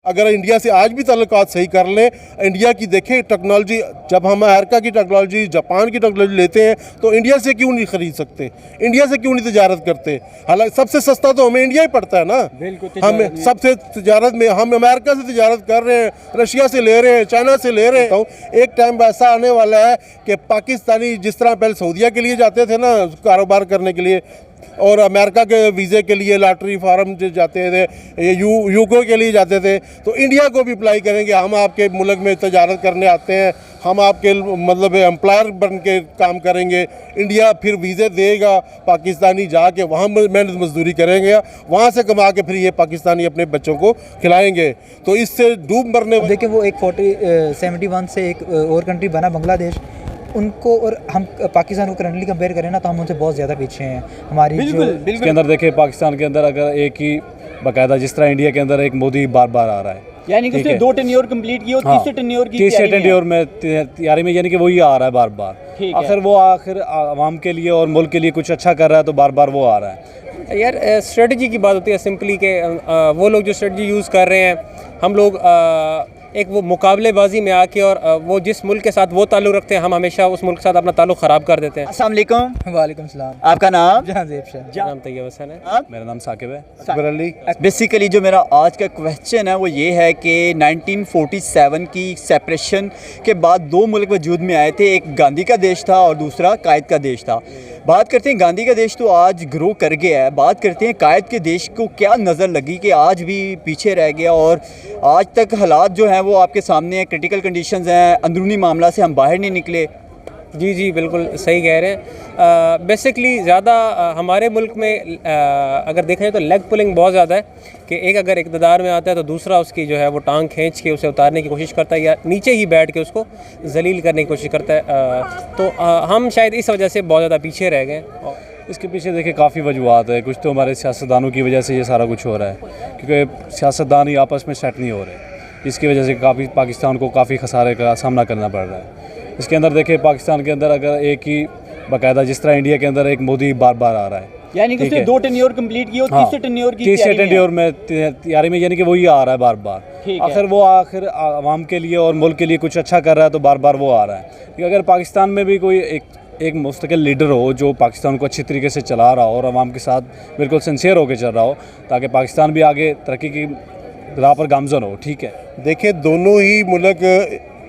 अगर इंडिया से आज भी ताल्लुकात सही कर लें, इंडिया की देखें टेक्नोलॉजी, जब हम अमेरिका की टेक्नोलॉजी, जापान की टेक्नोलॉजी लेते हैं तो इंडिया से क्यों नहीं ख़रीद सकते, इंडिया से क्यों नहीं तजारत करते। हालांकि सबसे सस्ता तो हमें इंडिया ही पड़ता है ना। हम सबसे तजारत में हम अमेरिका से तजारत कर रहे हैं, रशिया से ले रहे हैं, चाइना से ले रहे हैं। तो एक टाइम ऐसा आने वाला है कि पाकिस्तानी जिस तरह पहले सऊदीया के लिए जाते थे ना कारोबार करने के लिए, और अमेरिका के वीज़े के लिए लॉटरी फार्म जो जाते थे, ये यूको के लिए जाते थे, तो इंडिया को भी अप्लाई करेंगे। हम आपके मुल्क में तजारत करने आते हैं, हम आपके मतलब एम्प्लॉयर बन के काम करेंगे, इंडिया फिर वीज़े देगा, पाकिस्तानी जाके वहाँ मेहनत मजदूरी करेंगे, वहाँ से कमा के फिर ये पाकिस्तानी अपने बच्चों को खिलाएंगे। तो इससे डूब मरने। देखिए वो एक 71 से एक और कंट्री बना बांग्लादेश, उनको और हम पाकिस्तान को करंटली कंपेयर करें ना तो हम उनसे बहुत ज़्यादा पीछे हैं हमारी। बिल्कुल इसके अंदर देखिए पाकिस्तान के अंदर अगर एक ही बाकायदा जिस तरह इंडिया के अंदर एक मोदी बार बार आ रहा है, यानी कि उसने 2 टेन्योर कंप्लीट किए और तीसरे टेन्योर में तैयारी में, यानी कि वही आ रहा है बार बार। आखिर वो आखिर आवाम के लिए और मुल्क के लिए कुछ अच्छा कर रहा है तो बार बार वो आ रहा है। यार स्ट्रेटजी की बात होती है सिंपली के वो लोग जो स्ट्रेटजी यूज़ कर रहे हैं, हम लोग एक वो मुकाबलेबाजी में आके और वो जिस मुल्क के साथ वो ताल्लुक़ रखते हैं, हम हमेशा उस मुल्क के साथ अपना ताल्लुक़ ख़राब कर देते हैं। अस्सलाम वालेकुम। वालेकुम सलाम। आपका नाम? जहांज़ेब शाह। नाम तैयब हसन है। मेरा नाम साकिब है। अकबर अली। बेसिकली जो मेरा आज का क्वेश्चन है वो ये है कि 1947 की सेपरेशन के बाद 2 मुल्क वजूद में आए थे, एक गांधी का देश था और दूसरा कायद का देश था। बात करते हैं गांधी का देश तो आज ग्रो कर गया है, बात करते हैं कायद के देश को क्या नज़र लगी कि आज भी पीछे रह गया और आज तक हालात जो हैं वो आपके सामने हैं, क्रिटिकल कंडीशंस हैं, अंदरूनी मामला से हम बाहर नहीं निकले। जी बिल्कुल सही कह रहे हैं। बेसिकली ज़्यादा हमारे मुल्क में अगर देखा जाए तो लेग पुलिंग बहुत ज़्यादा है कि एक अगर इक़्तिदार में आता है तो दूसरा उसकी जो है वो टांग खींच के उसे उतारने की कोशिश करता है या नीचे ही बैठ के उसको जलील करने की कोशिश करता है। तो हम शायद इस वजह से बहुत ज़्यादा पीछे रह गए। इसके पीछे देखिए काफ़ी वजूहत है। कुछ तो हमारे सियासतदानों की वजह से ये सारा कुछ हो रहा है, क्योंकि सियासतदान ही आपस में सेट नहीं हो रहे, इसकी वजह से काफ़ी पाकिस्तान को काफ़ी खसारे का सामना करना पड़ रहा है। इसके अंदर देखिए पाकिस्तान के अंदर अगर एक ही बाकायदा जिस तरह इंडिया के अंदर एक मोदी बार बार आ रहा है, यानी कि उसने 2 टेन्योर कंप्लीट किए और तीसरे टेन्योर में तैयारी में, यानी कि वही आ रहा है बार बार। आखिर वो आखिर आवाम के लिए और मुल्क के लिए कुछ अच्छा कर रहा है तो बार बार वो आ रहा है। अगर पाकिस्तान में भी कोई एक मुस्तकिल लीडर हो जो पाकिस्तान को अच्छी तरीके से चला रहा हो और आवाम के साथ बिल्कुल सिंसियर होकर चल रहा हो, ताकि पाकिस्तान भी आगे तरक्की की राह पर गामजन हो। ठीक है, देखिए दोनों ही मुल्क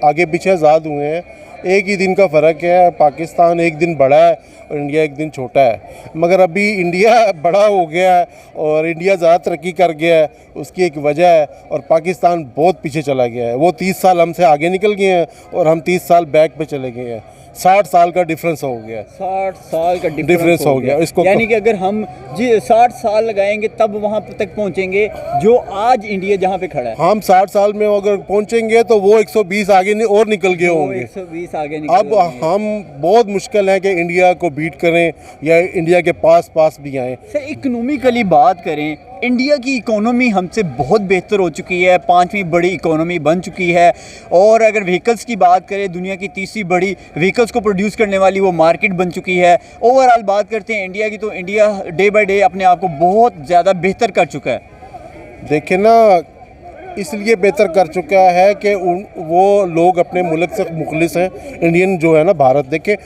आगे पीछे आज़ाद हुए हैं, एक ही दिन का फ़र्क है। पाकिस्तान एक दिन बड़ा है और इंडिया एक दिन छोटा है, मगर अभी इंडिया बड़ा हो गया है और इंडिया ज़्यादा तरक्की कर गया है, उसकी एक वजह है, और पाकिस्तान बहुत पीछे चला गया है। वो 30 साल हमसे आगे निकल गए हैं और हम 30 साल बैक पे चले गए हैं। 60 साल का डिफरेंस हो गया। 60 साल का डिफरेंस हो गया इसको, यानी कि अगर हम 60 साल लगाएंगे तब वहाँ तक पहुँचेंगे जो आज इंडिया जहाँ पे खड़ा है। हम 60 साल में अगर पहुँचेंगे तो वो 120 आगे और निकल गए होंगे। 120 आगे अब हम बहुत मुश्किल है कि इंडिया को बीट करें या इंडिया के पास भी आएँ। सर इकोनॉमिकली बात करें, इंडिया की इकोनॉमी हमसे बहुत बेहतर हो चुकी है, 5वीं बड़ी इकोनॉमी बन चुकी है। और अगर व्हीकल्स की बात करें, दुनिया की 3री बड़ी व्हीकल्स को प्रोड्यूस करने वाली वो मार्केट बन चुकी है। ओवरऑल बात करते हैं इंडिया की, तो इंडिया डे बाय डे अपने आप को बहुत ज़्यादा बेहतर कर चुका है। देखिए ना, इसलिए बेहतर कर चुका है कि वो लोग अपने मुल्क से मुखलिस हैं। इंडियन जो है ना, भारत, देखिए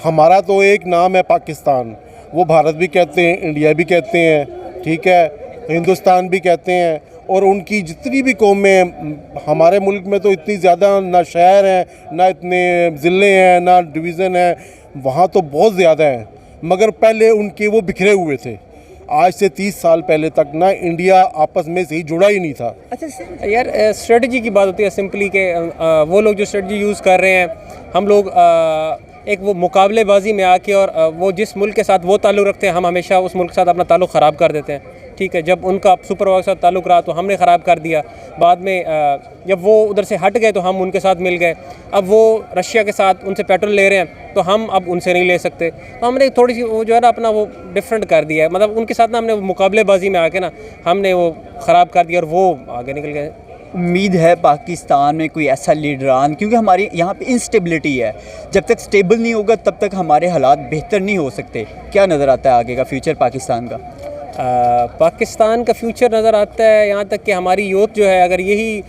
हमारा तो एक नाम है पाकिस्तान, वो भारत भी कहते हैं, इंडिया भी कहते हैं, ठीक है, हिंदुस्तान भी कहते हैं। और उनकी जितनी भी कौमें हैं, हमारे मुल्क में तो इतनी ज़्यादा ना शहर हैं, ना इतने ज़िले हैं, ना डिवीज़न हैं, वहाँ तो बहुत ज़्यादा हैं, मगर पहले उनके वो बिखरे हुए थे। आज से 30 साल पहले तक ना इंडिया आपस में से ही जुड़ा ही नहीं था। अच्छा यार स्ट्रेटजी की बात होती है सिंपली के वो लोग जो स्ट्रेटजी यूज़ कर रहे हैं, हम लोग एक वो मुकाबलेबाजी में आके और वो जिस मुल्क के साथ वो ताल्लुक़ रखते हैं, हम हमेशा उस मुल्क के साथ अपना ताल्लुक़ ख़राब कर देते हैं। ठीक है, जब उनका सुपर पावर के साथ ताल्लुक़ रहा तो हमने ख़राब कर दिया। बाद में जब वो उधर से हट गए तो हम उनके साथ मिल गए। अब वो रशिया के साथ उनसे पेट्रोल ले रहे हैं तो हम अब उनसे नहीं ले सकते। तो हमने थोड़ी सी वो जो है ना अपना वो डिफरेंट कर दिया है, मतलब उनके साथ ना हमने मुकाबलेबाजी में आके ना हमने वो ख़राब कर दिया और वो आगे निकल गए। उम्मीद है पाकिस्तान में कोई ऐसा लीडरान, क्योंकि हमारी यहाँ पे इंस्टेबिलिटी है, जब तक स्टेबल नहीं होगा तब तक हमारे हालात बेहतर नहीं हो सकते। क्या नज़र आता है आगे का फ्यूचर पाकिस्तान का? पाकिस्तान का फ्यूचर नज़र आता है, यहाँ तक कि हमारी यूथ जो है, अगर यही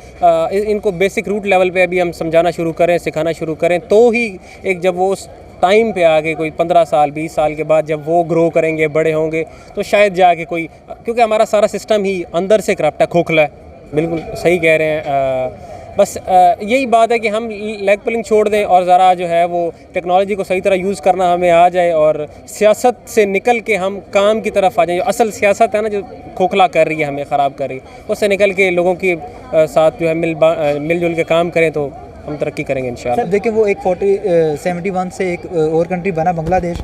इनको बेसिक रूट लेवल पे अभी हम समझाना शुरू करें, सिखाना शुरू करें, तो ही एक जब वो उस टाइम पे आके कोई 15 साल 20 साल के बाद जब वो ग्रो करेंगे, बड़े होंगे, तो शायद जाके कोई, क्योंकि हमारा सारा सिस्टम ही अंदर से करप्ट है, खोखला है। बिल्कुल सही कह रहे हैं। बस यही बात है कि हम लेग पुलिंग छोड़ दें और ज़रा जो है वो टेक्नोलॉजी को सही तरह यूज़ करना हमें आ जाए, और सियासत से निकल के हम काम की तरफ आ जाए। जो असल सियासत है ना, जो खोखला कर रही है, हमें ख़राब कर रही है, उससे निकल के लोगों के साथ जो है मिलजुल के काम करें, तो हम तरक्की करेंगे इंशाल्लाह। देखिए वो एक 71 से एक और कंट्री बना बांग्लादेश,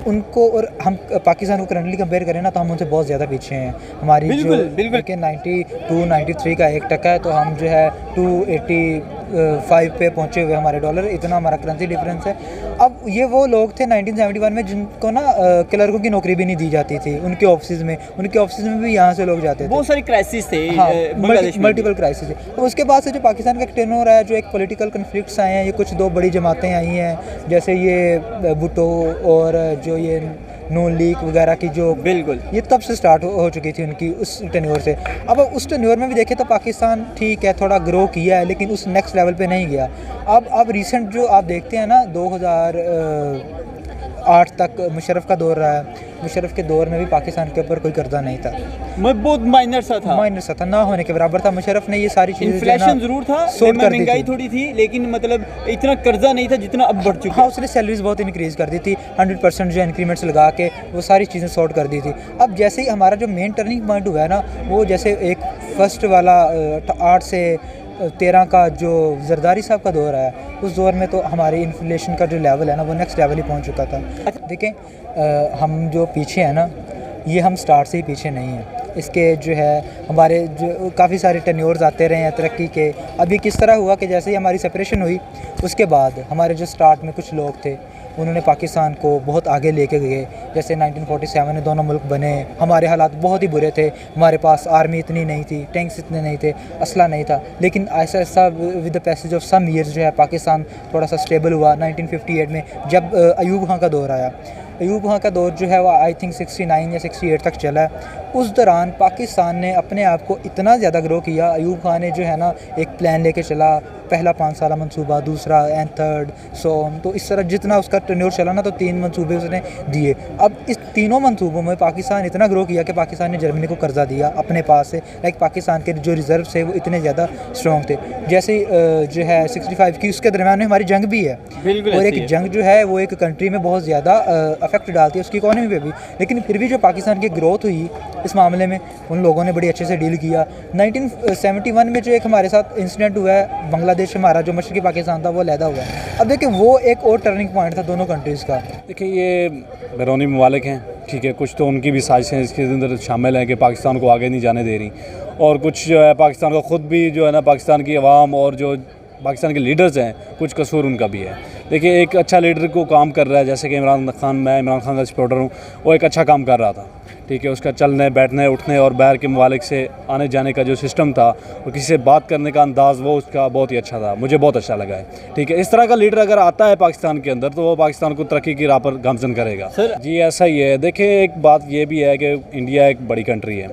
उनको और हम पाकिस्तान को करंटली कंपेयर करें ना, तो हम उनसे बहुत ज़्यादा पीछे हैं। हमारी बिल्कुल, जो बिल्कुल। देखिए 92-93 का एक टका है, तो हम जो है 285 पे पहुंचे हुए हमारे डॉलर, इतना हमारा करेंसी डिफरेंस है। अब ये वो लोग थे 1971 में जिनको ना क्लर्कों की नौकरी भी नहीं दी जाती थी उनके ऑफिस में भी यहाँ से लोग जाते थे। बहुत सारी क्राइसिस थे हाँ, बांग्लादेश में। मल्टीपल क्राइसिस है। तो उसके बाद से जो पाकिस्तान का एक टेनोर है, जो एक पॉलिटिकल कन्फ्लिक्ट्स आए हैं, ये कुछ दो बड़ी जमातें आई हैं, जैसे ये भुट्टो और जो ये नून लीग वगैरह की, जो बिल्कुल ये तब से स्टार्ट हो चुकी थी उनकी उस टेन्योर से। अब उस टेन्योर में भी देखें तो पाकिस्तान ठीक है, थोड़ा ग्रो किया है, लेकिन उस नेक्स्ट लेवल पे नहीं गया। अब रिसेंट जो आप देखते हैं ना, 2008 तक मुशर्रफ का दौर रहा है। मुशर्रफ के दौर में भी पाकिस्तान के ऊपर कोई कर्जा नहीं था, बहुत माइनर सा था, ना होने के बराबर था। मुशर्रफ ने ये सारी चीज़ें इन्फ्लेशन जरूर था, महंगाई थोड़ी थी, लेकिन मतलब इतना कर्जा नहीं था जितना अब बढ़ चुका है। हाँ, उसने सैलरीज बहुत इंक्रीज़ कर दी थी, 100% जो इंक्रीमेंट्स लगा के वो सारी चीज़ें सॉर्ट कर दी थी। अब जैसे ही हमारा जो मेन टर्निंग पॉइंट हुआ है ना, वो जैसे एक फर्स्ट वाला 8 से 13 का जो जरदारी साहब का दौर है, उस दौर में तो हमारी इन्फ्लेशन का जो लेवल है ना, वो नेक्स्ट लेवल ही पहुंच चुका था। देखें हम जो पीछे हैं ना, ये हम स्टार्ट से ही पीछे नहीं हैं। इसके जो है हमारे जो काफ़ी सारे टेन्योर्स आते रहे हैं तरक्की के। अभी किस तरह हुआ कि जैसे ही हमारी सेपरेशन हुई, उसके बाद हमारे जो स्टार्ट में कुछ लोग थे, उन्होंने पाकिस्तान को बहुत आगे लेके गए। जैसे 1947 में दोनों मुल्क बने, हमारे हालात बहुत ही बुरे थे, हमारे पास आर्मी इतनी नहीं थी, टैंक्स इतने नहीं थे, असला नहीं था। लेकिन ऐसा ऐसा with the passage of some years जो है पाकिस्तान थोड़ा सा स्टेबल हुआ। 1958 में जब अयूब खां का दौर आया, अयूब खां का दौर जो है वो आई थिंक 69 या 68 तक चला है। उस दौरान पाकिस्तान ने अपने आप को इतना ज़्यादा ग्रो किया। अयूब खां ने जो है ना एक प्लान लेके चला, पहला 5 साल मंसूबा, दूसरा एंड थर्ड सो, तो इस तरह जितना उसका टेन्योर चला ना, तो 3 मंसूबे उसने दिए। अब इस तीनों मंसूबों में पाकिस्तान इतना ग्रो किया कि पाकिस्तान ने जर्मनी को कर्जा दिया अपने पास से। लाइक पाकिस्तान के जो रिजर्व थे वो इतने ज़्यादा स्ट्रॉन्ग थे। जैसे जो है 65 की उसके दरम्यान में हमारी जंग भी है, और एक जंग जो है वो एक कंट्री में बहुत ज़्यादा अफेक्ट डालती है उसकी इकॉनमी पे भी। लेकिन फिर भी जो पाकिस्तान की ग्रोथ हुई इस मामले में, उन लोगों ने बड़ी अच्छे से डील किया। 1971 में जो एक हमारे साथ इंसिडेंट हुआ है, बांग्लादेश हमारा जो मशरक़ी पाकिस्तान था वो लैदा हुआ है। अब देखिए वो एक और टर्निंग पॉइंट था दोनों कंट्रीज़ का। देखिए ये बैरूनी ममालिक हैं, ठीक है, कुछ तो उनकी भी साजिशें इसके अंदर शामिल हैं कि पाकिस्तान को आगे नहीं जाने दे रही, और कुछ जो है पाकिस्तान का ख़ुद भी जो है ना, पाकिस्तान की आवाम और जो पाकिस्तान के लीडर्स हैं, कुछ कसूर उनका भी है। देखिए एक अच्छा लीडर को काम कर रहा है, जैसे कि इमरान खान, मैं इमरान खान का सपोर्टर हूँ, वो एक अच्छा काम कर रहा था, ठीक है। उसका चलने बैठने उठने और बाहर के ममालिक से आने जाने का जो सिस्टम था और किसी से बात करने का अंदाज़, वो उसका बहुत ही अच्छा था, मुझे बहुत अच्छा लगा है, ठीक है। इस तरह का लीडर अगर आता है पाकिस्तान के अंदर, तो वो पाकिस्तान को तरक्की की राह पर गामजन करेगा। सर जी ऐसा ही है। देखिए एक बात ये भी है कि इंडिया एक बड़ी कंट्री है,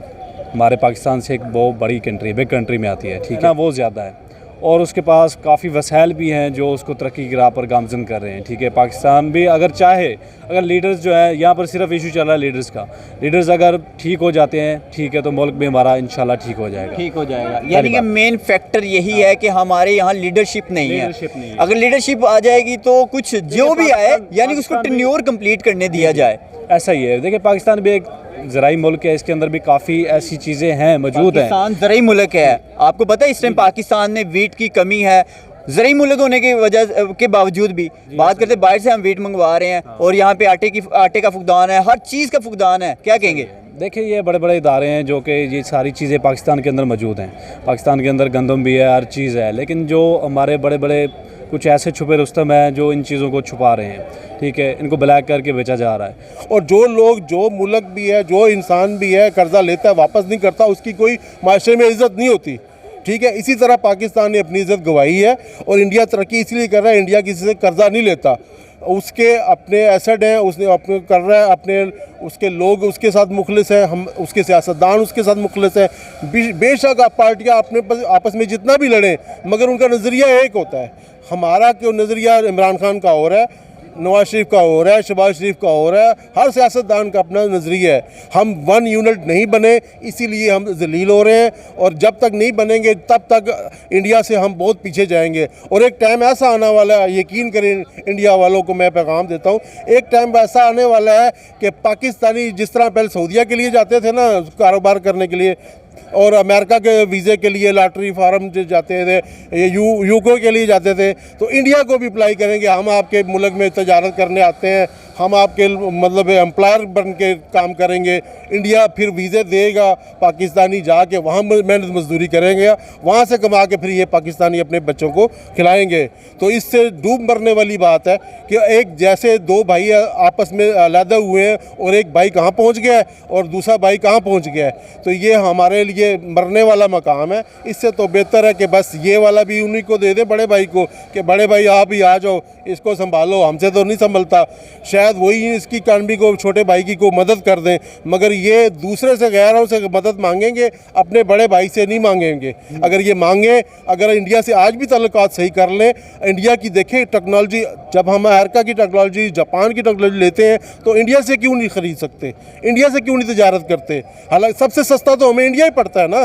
हमारे पाकिस्तान से एक बहुत बड़ी कंट्री, बिग कंट्री में आती है, ठीक है ना, वो ज़्यादा है, और उसके पास काफ़ी वसाइल भी हैं जो उसको तरक्की की राह पर गामजन कर रहे हैं, ठीक है। पाकिस्तान भी अगर चाहे, अगर लीडर्स जो है, यहाँ पर सिर्फ इशू चल रहा है लीडर्स का, लीडर्स अगर ठीक हो जाते हैं, ठीक है, तो मुल्क भी हमारा इंशाल्लाह ठीक हो जाएगा। यानी कि मेन फैक्टर यही है कि हमारे यहाँ लीडरशिप नहीं है। अगर लीडरशिप आ जाएगी तो कुछ जो भी आए, यानी कि उसको टेन्योर कंप्लीट करने दिया जाए। ऐसा ही है। देखिए पाकिस्तान भी एक ज़राई मुल्क है, इसके अंदर भी काफ़ी ऐसी चीज़ें हैं मौजूद हैं। पाकिस्तान ज़राई मुल्क है, आपको पता है इस टाइम पाकिस्तान में वीट की कमी है। ज़राई मुल्क होने की वजह के बावजूद भी बात करते, बाहर से हम वीट मंगवा रहे हैं, और यहाँ पे आटे का फुकदान है, हर चीज़ का फुकदान है, क्या कहेंगे? देखिए ये बड़े बड़े इदारे हैं जो कि ये सारी चीज़ें पाकिस्तान के अंदर मौजूद हैं। पाकिस्तान के अंदर गंदम भी है, हर चीज़ है, लेकिन जो हमारे बड़े बड़े कुछ ऐसे छुपे रुस्तम हैं जो इन चीज़ों को छुपा रहे हैं, ठीक है, इनको ब्लैक करके बेचा जा रहा है। और जो लोग, जो मुल्क भी है, जो इंसान भी है, कर्जा लेता है वापस नहीं करता, उसकी कोई माशरे में इज्जत नहीं होती, ठीक है। इसी तरह पाकिस्तान ने अपनी इज़्ज़त गंवाई है और इंडिया तरक्की इसलिए कर रहा है, इंडिया किसी से कर्जा नहीं लेता, उसके अपने एसेट हैं, उसने अपने कर रहा है, अपने उसके लोग उसके साथ मुखलिस हैं, हम उसके सियासतदान उसके साथ मुखलिस हैं। बेशक आप पार्टियाँ अपने आपस में जितना भी लड़ें मगर उनका नज़रिया एक होता है। हमारा क्यों नज़रिया इमरान खान का और है, नवाज शरीफ का हो रहा है, शहबाज शरीफ का हो रहा है, हर सियासतदान का अपना नज़रिया है। हम वन यूनिट नहीं बने, इसीलिए हम जलील हो रहे हैं और जब तक नहीं बनेंगे तब तक इंडिया से हम बहुत पीछे जाएंगे। और एक टाइम ऐसा आने वाला है, यकीन करें इंडिया वालों को मैं पैगाम देता हूँ, एक टाइम ऐसा आने वाला है कि पाकिस्तानी जिस तरह पहले सऊदीया के लिए जाते थे ना कारोबार करने के लिए और अमेरिका के वीज़े के लिए लॉटरी फार्म जो जाते थे, यूको के लिए जाते थे, तो इंडिया को भी अप्लाई करेंगे, हम आपके मुल्क में तजारत करने आते हैं, हम आपके मतलब एम्प्लॉयर बन के काम करेंगे। इंडिया फिर वीज़े देगा, पाकिस्तानी जाके वहाँ मेहनत मजदूरी करेंगे, वहाँ से कमा के फिर ये पाकिस्तानी अपने बच्चों को खिलाएंगे। तो इससे डूब मरने वाली बात है कि एक जैसे दो भाई आपस में अलहदा हुए हैं और एक भाई कहाँ पहुँच गया है और दूसरा भाई कहाँ पहुँच गया है, तो ये हमारे लिए मरने वाला मकाम है। इससे तो बेहतर है कि बस ये वाला भी उन्हीं को दे दे बड़े भाई को कि बड़े भाई आप ही आ जाओ, इसको संभालो, हमसे तो नहीं संभलता। शायद वही इसकी कानबी को छोटे भाई की को मदद कर दें, मगर ये दूसरे से गैरों से मदद मांगेंगे, अपने बड़े भाई से नहीं मांगेंगे। अगर ये मांगे, अगर इंडिया से आज भी ताल्लुकात सही कर लें, इंडिया की देखें टेक्नोलॉजी, जब हम अमेरिका की टेक्नोलॉजी, जापान की टेक्नोलॉजी लेते हैं तो इंडिया से क्यों नहीं ख़रीद सकते, इंडिया से क्यों नहीं तजारत करते। हालांकि सबसे सस्ता तो हमें इंडिया ही पड़ता है ना,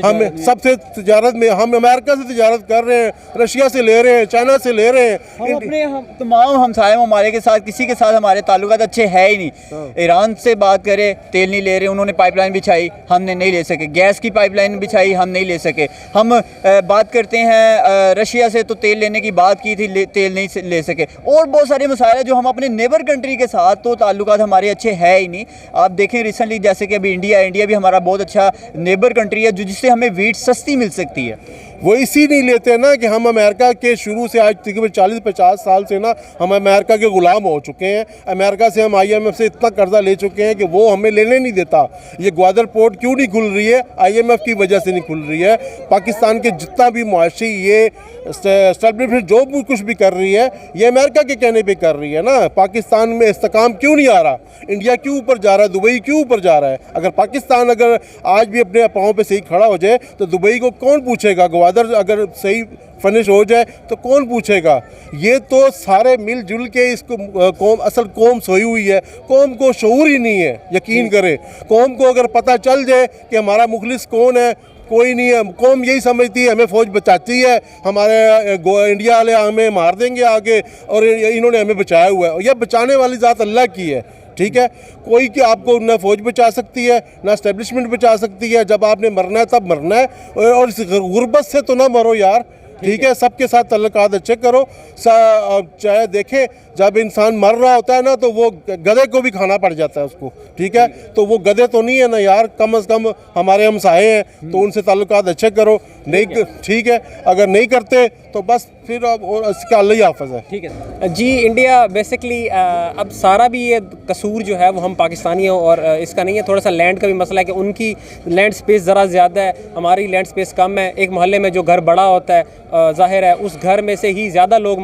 हम सबसे तजारत में हम अमेरिका से तजारत कर रहे हैं, रशिया से ले रहे हैं, चाइना से ले रहे हैं। हम अपने तमाम हमसाये ममालिक के साथ किसी के साथ हमारे ताल्लुकात अच्छे है ही नहीं। ईरान से बात करें, तेल नहीं ले रहे, उन्होंने पाइपलाइन बिछाई, हमने नहीं ले सके। गैस की पाइपलाइन बिछाई, हम नहीं ले सके। हम बात करते हैं रशिया से, तो तेल लेने की बात की थी, तेल नहीं ले सके। और बहुत सारे मसाइल जो हम अपने नेबर कंट्री के साथ तो ताल्लुकात हमारे अच्छे है ही नहीं। आप देखें रिसेंटली जैसे कि अभी इंडिया भी हमारा बहुत अच्छा नेबर कंट्री है, जो जिससे हमें वीट सस्ती मिल सकती है। वो इसी नहीं लेते ना कि हम अमेरिका के शुरू से आज तकरीबन 40-50 साल से ना हम अमेरिका के ग़ुलाम हो चुके हैं। अमेरिका से हम IMF से इतना कर्जा ले चुके हैं कि वो हमें लेने नहीं देता। ये ग्वादर पोर्ट क्यों नहीं खुल रही है, IMF की वजह से नहीं खुल रही है। पाकिस्तान के जितना भी मुआशी ये एस्टेब्लिशमेंट जो भी कुछ भी कर रही है, ये अमेरिका के कहने पे कर रही है ना। पाकिस्तान में इस्तेकाम क्यों नहीं आ रहा, इंडिया क्यों ऊपर जा रहा है, दुबई क्यों ऊपर जा रहा है। अगर पाकिस्तान अगर आज भी अपने पाँव पे सही खड़ा हो जाए तो दुबई को कौन पूछेगा, ग्वादर अगर सही फिनिश हो जाए तो कौन पूछेगा। ये तो सारे मिलजुल के इसको कौम, असल कौम सोई हुई है, कौम को शऊर ही नहीं है। यकीन करें, कौम को अगर पता चल जाए कि हमारा मुखलिस कौन है, कोई नहीं है। कौम यही समझती है हमें फ़ौज बचाती है, हमारे इंडिया वाले हमें मार देंगे आगे और इन्होंने हमें बचाया हुआ है। और यह बचाने वाली ज़ात अल्लाह की है, ठीक है। कोई कि आपको ना फ़ौज बचा सकती है ना इस्टेब्लिशमेंट बचा सकती है। जब आपने मरना है तब मरना है, और इस गुर्बत से तो ना मरो यार, ठीक है। सबके साथ तल्लुकात अच्छे करो। चाहे देखें जब इंसान मर रहा होता है ना तो वो गधे को भी खाना पड़ जाता है उसको, ठीक है। तो वो गधे तो नहीं है ना यार, कम से कम हमारे हमसाये हैं तो उनसे ताल्लुकात अच्छे करो। नहीं, ठीक है, अगर नहीं करते तो बस फिर और इसका अल्लाह ही हाफ़िज़ है। ठीक है जी। इंडिया बेसिकली अब सारा भी ये कसूर जो है वो हम पाकिस्तानियों और इसका नहीं है, थोड़ा सा लैंड का भी मसला है कि उनकी लैंड स्पेस ज़रा ज़्यादा है, हमारी लैंड स्पेस कम है। एक मोहल्ले में जो घर बड़ा होता है, ज़ाहिर है उस घर में से ही ज़्यादा लोग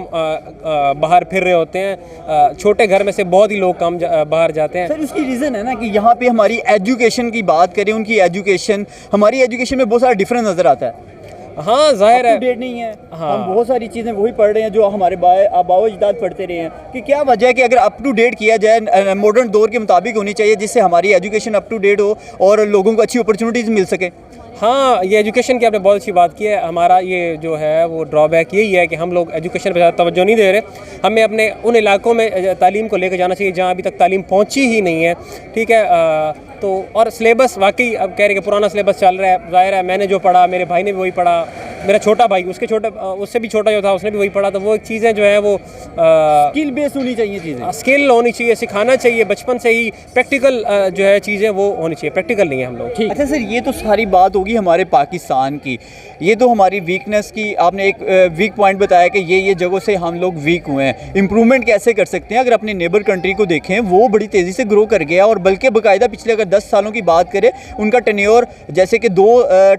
बाहर फिर रहे होते हैं, छोटे घर में से बहुत ही लोग कम बाहर जाते हैं। सर उसकी रीज़न है ना कि यहाँ पे हमारी एजुकेशन की बात करें, उनकी एजुकेशन हमारी एजुकेशन में बहुत सारा डिफरेंस नज़र आता है। हाँ जाहिर है, डेट नहीं है। हाँ। हम बहुत सारी चीज़ें वही पढ़ रहे हैं जो हमारे आबाओ अजदाद पढ़ते रहे हैं। कि क्या वजह है कि अगर अप टू डेट किया जाए, मॉडर्न दौर के मुताबिक होनी चाहिए, जिससे हमारी एजुकेशन अप टू डेट हो और लोगों को अच्छी अपॉर्चुनिटीज़ मिल सके। हाँ, ये एजुकेशन की आपने बहुत अच्छी बात की है। हमारा ये जो है वो ड्रॉबैक यही है कि हम लोग एजुकेशन पर ज़्यादा तवज्जो नहीं दे रहे। हमें अपने उन इलाकों में तालीम को लेकर जाना चाहिए जहाँ अभी तक तालीम पहुँची ही नहीं है, ठीक है। तो और सिलेबस वाकई अब कह रहे हैं कि पुराना सिलेबस चल रहा है। ज़ाहिर है मैंने जो पढ़ा, मेरे भाई ने भी वही पढ़ा, मेरा छोटा भाई उसके छोटा उससे भी छोटा जो था उसने भी वही पढ़ा, तो वो एक चीज़ें जो है वो स्किल बेस होनी चाहिए चीज़ें। स्किल होनी चाहिए, सिखाना चाहिए बचपन से ही, प्रैक्टिकल जो है चीज़ें वो होनी चाहिए, प्रैक्टिकल नहीं है हम लोग। अच्छा सर, ये तो सारी बात होगी हमारे पाकिस्तान की, ये तो हमारी वीकनेस की आपने एक वीक पॉइंट बताया कि ये जगहों से हम लोग वीक हुए हैं। इम्प्रूवमेंट कैसे कर सकते हैं? अगर अपने नेबर कंट्री को देखें, वो बड़ी तेज़ी से ग्रो कर गया, और बल्कि बाकायदा पिछले अगर 10 सालों की बात करें, उनका टेन्योर जैसे कि 2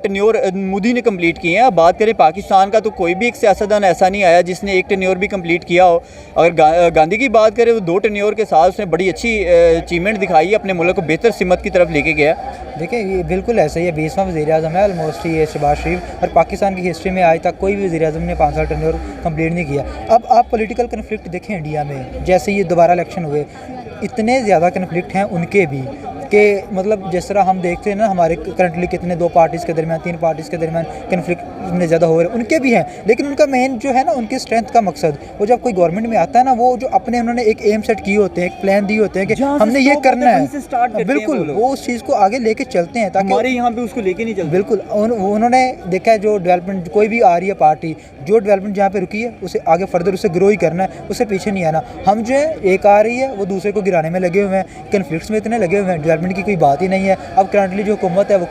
टेन्योर मोदी ने कंप्लीट किए हैं। अब बात करें पाकिस्तान का, तो कोई भी एक सियासतदान ऐसा नहीं आया जिसने एक टेन्योर भी कंप्लीट किया हो। अगर गांधी की बात करें, वो 2 टेन्योर के साथ उसने बड़ी अच्छी अचीवमेंट दिखाई, अपने मुल्क को बेहतर सिमत की तरफ लेके गया। देखिए ये बिल्कुल ऐसा ही है, 20वां वज़ीर-ए-आज़म है ऑलमोस्ट ये शहबाज शरीफ, और पाकिस्तान की हिस्ट्री में आज तक कोई भी वज़ीर-ए-आज़म ने 5 साल टेन्योर कंप्लीट नहीं किया। अब आप पॉलिटिकल कन्फ्लिक्ट देखें इंडिया में, जैसे ये दोबारा इलेक्शन हुए, इतने ज़्यादा कन्फ्लिक्ट हैं उनके भी, कि मतलब जिस तरह हम देखते हैं ना हमारे करंटली कितने 2 पार्टीज़ के दरमियान 3 पार्टीज़ के दरमियान कन्फ्लिक्ट इतने ज़्यादा हो रहे हैं, उनके भी हैं। लेकिन उनका मेन जो है ना, उनकी स्ट्रेंथ का मकसद, वो जब कोई गवर्नमेंट में आता है ना, वो जो अपने उन्होंने एक एम सेट किए होते हैं, एक प्लान दिए होते हैं कि हमने ये करना है, बिल्कुल वो उस चीज़ को आगे लेके चलते हैं, ताकि हमारे यहाँ पे उसको लेके नहीं चलते। बिल्कुल उन्होंने देखा है जो डेवलपमेंट कोई भी आ रही है पार्टी, जो डेवलपमेंट जहाँ पे रुकी है उसे आगे फर्दर उसे ग्रो ही करना है, उससे पीछे नहीं आना। हम जो है एक आ रही है वो दूसरे को गिराने में लगे हुए हैं, कन्फ्लिक्ट्स में इतने लगे हुए हैं, डेवलपमेंट की कोई बात ही नहीं है। अब करंटली जो हुकूमत है वो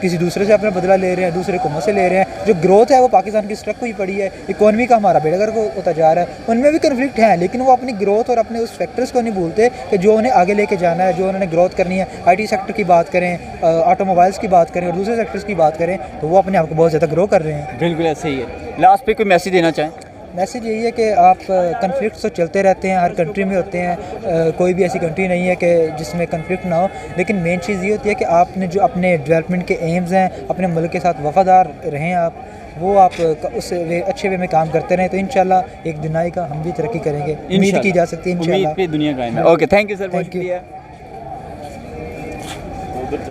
किसी दूसरे से अपना बदला ले रहे हैं, दूसरे हुकूमत से ले रहे हैं। जो ग्रोथ है वो पाकिस्तान की स्ट्रक हुई पड़ी है, इकोनॉमी का हमारा बेड़गर को होता जा रहा है, उनमें भी कन्फ्लिक्ट हैं, लेकिन वो अपनी ग्रोथ और अपने उस फैक्टर्स को नहीं भूलते कि जो उन्हें आगे लेके जाना है, जो उन्होंने ग्रोथ करनी है। IT सेक्टर की बात करें, ऑटोमोबाइल्स की बात करें और दूसरे सेक्टर्स की बात करें, तो वो अपने आप को बहुत ज़्यादा ग्रो कर रहे हैं। बिल्कुल ऐसे ही है। लास्ट पे कोई मैसेज देना चाहें? मैसेज यही है कि आप कन्फ्लिक्ट तो चलते रहते हैं, हर कंट्री में होते हैं, कोई भी ऐसी कंट्री नहीं है कि जिसमें कन्फ्लिक्ट ना हो, लेकिन मेन चीज़ ये होती है कि आपने जो अपने डेवलपमेंट के एम्स हैं, अपने मुल्क के साथ वफादार रहें आप, वो आप उस अच्छे वे में काम करते रहें, तो इंशाल्लाह एक दिन आएगा हम भी तरक्की करेंगे, उम्मीद की जा सकती है इंशाल्लाह। उम्मीद पे दुनिया कायम है। Okay, thank you sir, thank you.